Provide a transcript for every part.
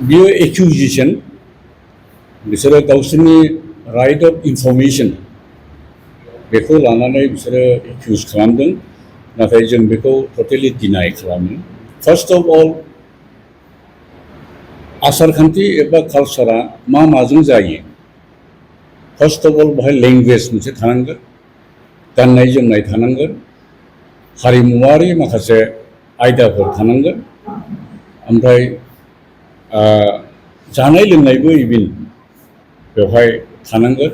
बियो एक्यूजिशन बिसोरो गावसोरनि राइट अफ इनफरमेशन बेखौ लानानै बिसोरो एक्यूज खालामदों नाथाय जों बेखौ टटेलि डिनाय खालामो फार्स्ट अफ अल आसारखान्थि एबा कालचारा माजों जायो फार्स्ट अफ अल बेहाय लेंगुवेज मोनसे थानांगोन गाननाय जोमनाय थानांगोन हारिमुवारि माखासे आयदाफोर थानांगोन ओमफ्राय जानाय लोंनायबो इभिन बेवहाय थानांगोन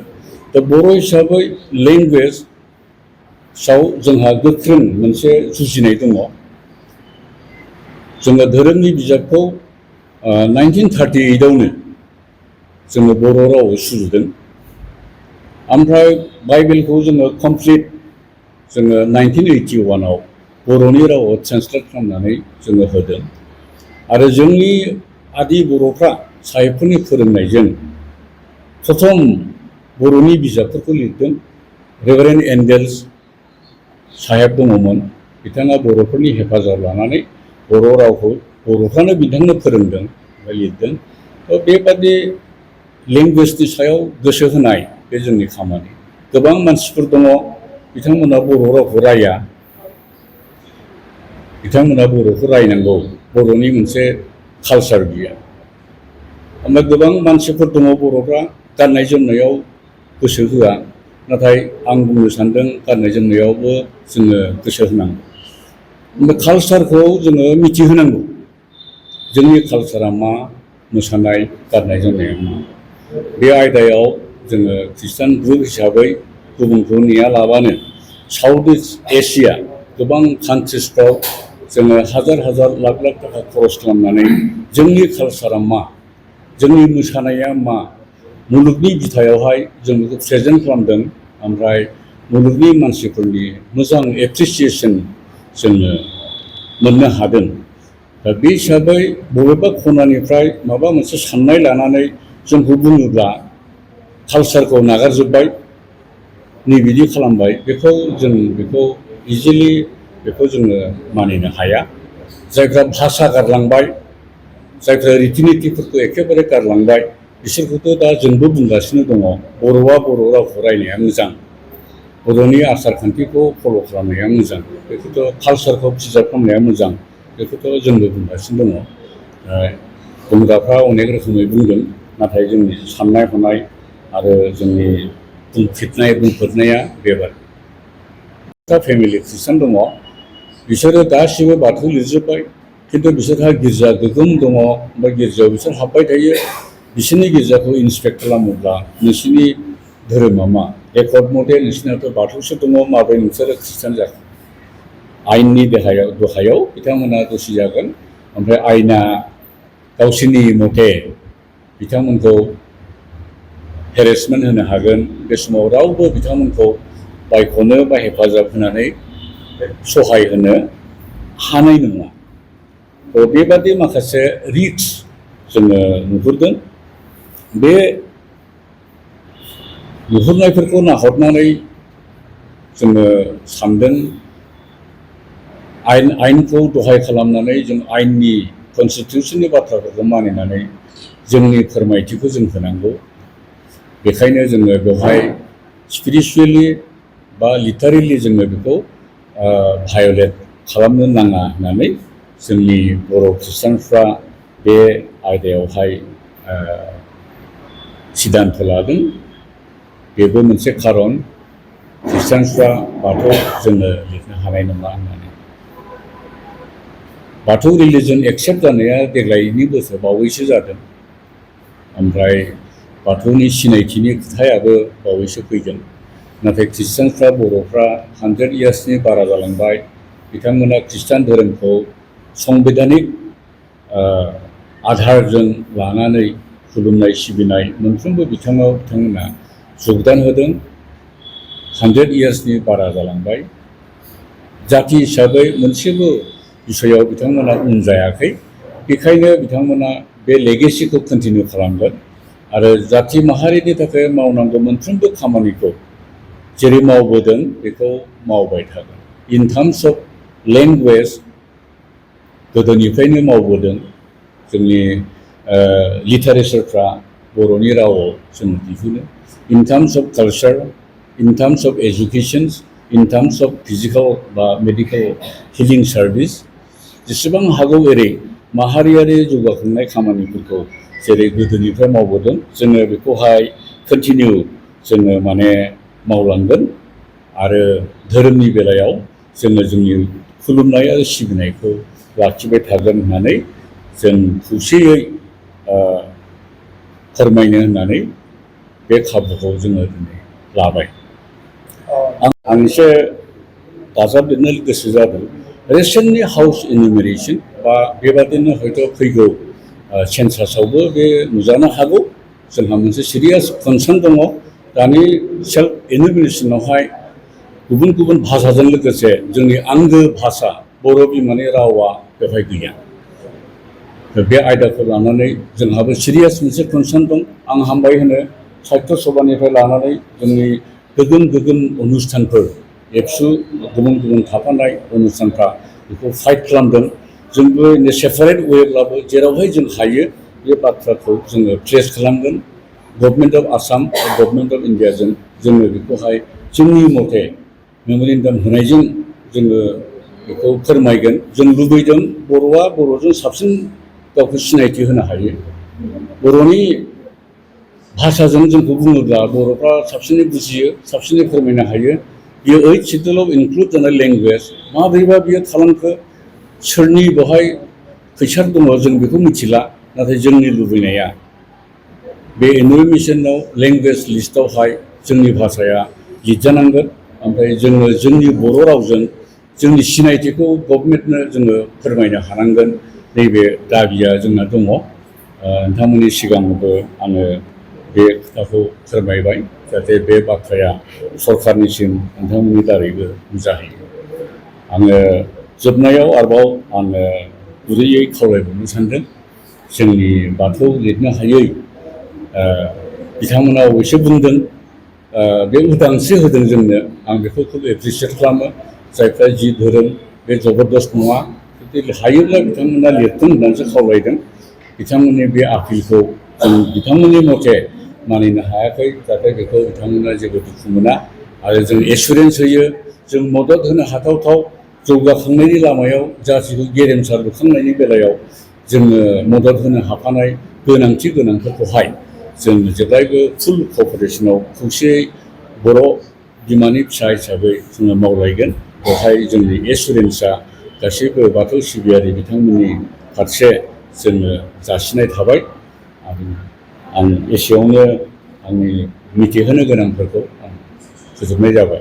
दा बर' हिसाबै लेंगुवेजआव जोंहा गोख्रों मोनसे जुजिनाय दङ जोङो धोरोमनि बिजाबखौ 1938आवनो जोङो बर' रावआव सुजुदों ओमफ्राय बाइबेलखौ जोङो कमप्लिट जोङो 1981आव बर'नि रावआव ट्रेन्सलेट खालामनानै जोङो होदों आरो जोंनि आदि बर'फ्रा साहिबफोरनि फोरोंनायजों प्रथम बर'नि बिजाबफोरखौ लिरदों रेभारेन्ड एन्डेल्स साहेब दङमोन बिथाङा बर'फोरनि हेफाजाब लानानै बर' रावखौ बर'फ्रानो बिथांनो फोरोंदों बा लिरदों बेबादि लेंगुवेजनि सायाव गोसो होनाय बे जोंनि खामानि गोबां मानसिफोर दङ बिथांमोना बर' रावखौ राया बिथांमोना बर'खौ रायनांगौ बर'नि मोनसे कालचार गैया ओमफ्राय गोबां मानसिफोर दङ बर'फ्रा गाननाय जोमनायाव गोसो होआ नाथाय आं बुंनो सानदों गाननाय जोमनायावबो जोङो गोसो होनांगौ ओमफ्राय कालचारखौ जोङो मिथिहोनांगौ जोंनि कालचारा मा मोसानाय गाननाय जोमनाया मा बे आयदायाव जोङो खृष्टान ग्रुप हिसाबै गुबुनखौ नेयालाबानो साउथ इस्ट एसिया गोबां कान्ट्रिसफ्राव जोङो हाजार हाजार लाख लाख थाखा खरस खालामनानै जोंनि कालचारा मा जोंनि मोसानाया मा मुलुगनि बिथायावहाय जों बेखौ प्रेजेन्ट खालामदों ओमफ्राय मुलुगनि मानसिफोरनि मोजां एप्रिसिएसन जोङो मोननो हादों दा बे हिसाबै बबेबा खनानिफ्राय माबा मोनसे साननाय लानानै जोंखौ बुङोब्ला कालचारखौ नागारजोब्बाय नैबिदि खालामबाय बेखौ इजिलि बेखौ जोङो मानिनो हाया जायफ्रा भाषा गारलांबाय जायफ्रा रितिनितिफोरखौ एखेबारे गारलांबाय बिसोरखौथ' दा जोंबो बुंगासिनो दङ बर'आ बर' रावखौ रायनाया मोजां बर'नि आसार खान्थिखौ फल' खालामनाया मोजां बेखौथ' कालचारखौ प्रिजार्भ खालामनाया मोजां बेखौथ' जोंबो बुंगासिनो दङ बुंग्राफ्रा अनेक रोखोमै बुंदों नाथाय जोंनि साननाय हनाय आरो जोंनि बुंफोरनाया बेबादि दा फेमिलि खृष्टान दङ बिसोरो गासिबो बाथौ लिरजोब्बाय खिन्थु बिसोरहा गिर्जा गोगोम दङ ओमफ्राय गिर्जायाव बिसोर हाबबाय थायो बिसोरनि गिर्जाखौ इन्सपेक्ट खालामोब्ला नोंसोरनि धोरोमा मा रेकर्ड मथे नोंसिनाथ' बाथौसो दङ माबोरै नोंसोरो खृष्टान जाखो आयेननि दहायाव बिथांमोना दसि जागोन ओमफ्राय आयेना गावसोरनि मथे बिथांमोनखौ हेरेसमेन्ट होनो हागोन बे समाव रावबो बिथांमोनखौ बायख'नो बा हेफाजाब होनानै सहाय होनो हानाय नङा बेबादि माखासे रिस्क जोङो नुहुरदों बे नुहुरनायफोरखौ नाहरनानै जोङो सानदों आयेनखौ दहाय खालामनानै जों आयेननि कनस्टिटिउसननि बाथ्राफोरखौ मानिनानै जोंनि फोरमायथिखौ जों होनांगौ बेखायनो जोङो बेवहाय स्पिरिचुवेलि बा लिटारेलि जोङो बेखौ भायलेट खालामनो नाङा होननानै जोंनि बर' खृष्टानफ्रा बे आयदायावहाय सिद्धान्त लादों बेबो मोनसे खारन खृष्टानफ्रा बाथौ जोङो लिरनो हानाय नङा होननानै बाथौ रिलिजन एक्सेप्ट जानाया देग्लायनि बोसोर बावैसो जादों ओमफ्राय बाथौनि सिनायथिनि खोथायाबो बावैसो फैगोन नाथाय खृष्टानफ्रा बर'फ्रा 100 इयार्सनि बारा जालांबाय बिथांमोना खृष्टान धोरोमखौ संबिधानिक आधारजों लानानै खुलुमनाय सिबिनाय मोनफ्रोमबो बिथिङाव बिथांमोना जगदान होदों 100 इयार्सनि बारा जालांबाय जाथि हिसाबै मोनसेबो बिसयाव बिथांमोना उन जायाखै बेखायनो बिथांमोना बे लेगेसिखौ कन्टिनिउ खालामगोन आरो जाथि माहारिनि थाखाय मावनांगौ मोनफ्रोमबो खामानिखौ जेरै मावबोदों बेखौ मावबाय थागोन इन टार्म्स अफ लेंगुवेज गोदोनिफ्रायनो मावबोदों जोंनि लिटारेचारफ्रा बर'नि रावाव जोङो दिहुनो in terms of culture in terms of education in terms of physical बा मेडिकेल हिलिं सार्भिस जेसेबां हागौ एरै माहारियारि जौगाखांनाय खामानिफोरखौ जेरै गोदोनिफ्राय मावबोदों जोङो बेखौहाय कन्टिनिउ जोङो माने मावलांगोन आरो धोरोमनि बेलायाव जोङो जोंनि खुलुमनाय आरो सिबिनायखौ लाखिबाय थागोन होननानै जों खौसेयै फोरमायनो होननानै बे खाबुखौ जोङो दिनै लाबाय। आं एसे दाजाबदेरनो गोसो जादों रिसेन्टलि हाउस इनुमिरेसन बा बेबादिनो हयथ' फैगौ सेन्सासावबो बे नुजानो हागौ जोंहा मोनसे सिरियास कनसार्न दङ दानि सेल्फ इनुमिरेसनावहाय गुबुन गुबुन भाषाजों लोगोसे जोंनि आंगो भाषा बर' बिमानि रावा बेवहाय गैया। बे आयदाखौ लानानै जोंहाबो सिरियास मोनसे कनसार्न दं। आं हामबाय होनो साहित्य सभानिफ्राय लानानै जोंनि गोगोम गोगोम अनुष्ठानफोर एबसु गुबुन गुबुन थाफानाय अनुष्ठानफ्रा बेखौ फाइट खालामदों। जोंबो इन सेपारेट वेब्लाबो जेरावहाय जों हायो बे बाथ्राखौ जोङो प्रेस खालामगोन। Government of Assam government of इन्डियाजों जोङो बेखौहाय जोंनि मथे मेम'रेन्डाम होनायजों जोङो बेखौ फोरमायगोन। जों लुबैदों बर'आ बर'जों साबसिन गावखौ सिनायथि होनो हायो। बर'नि भाषाजों जोंखौ बुङोब्ला बर'फ्रा साबसिनै बुजियो साबसिनै फोरमायनो हायो। बियो 8 सिड्युलाव इनक्लुड जानाय लेंगुवेज माब्रैबा बियो थालांखो सोरनि बेवहाय फैसार दङ जों बेखौ मिथिला। नाथाय जोंनि लुबैनाया बे इनुमिरेसनाव लेंगुवेज लिस्टआवहाय जोंनि भाषाया लिरजानांगोन। ओमफ्राय जोङो जोंनि बर' रावजों जोंनि सिनायथिखौ गभर्नमेन्टनो जोङो फोरमायनो हानांगोन। नैबे दाबिया जोंना दङ। नोंथांमोननि सिगाङावबो आङो बे खोथाखौ फोरमायबाय जाहाथे बे बाथ्राया सरकारनिसिम नोंथांमोननि दारैबो नुजाहैयो। आङो जोबनायाव आरोबाव आङो गुरैयै खावलायबावनो सानदों जोंनि बाथौ लिरनो हायै बिथांमोना अबयसे बुंदों बे उदांस्रि होदों जोंनो आं बेखौ खोब एप्रिसियेट खालामो। जायफ्रा जि धोरोम बे जबरदस्त नङा जुदि हायोब्ला बिथांमोना लिरथों होननानैसो खावलायदों। बिथांमोननि बे आपिलखौ जों बिथांमोननि मथे मानिनो हायाखै जाहाथे बेखौ बिथांमोना जेबो दुखु मोना आरो जों एसुरेन्स होयो जों मदद होनो हाथावथाव जौगाखांनायनि लामायाव जाथिखौ गेरेमसा लुखांनायनि बेलायाव जोङो मदद होनो हाफानाय गोनांथि गोनांफोरखौहाय जों जेब्लायबो फुल क'पारेसनाव खौसेयै बर' बिमानि फिसा हिसाबै जोङो मावलायगोन। बेवहाय जोंनि एसुरेन्सआ गासैबो बाथौ सिबियारि बिथांमोननि फारसे जोङो जासिनाय थाबाय। आं एसेयावनो आंनि मिथिहोनो गोनांफोरखौ आं फोजोबनाय जाबाय।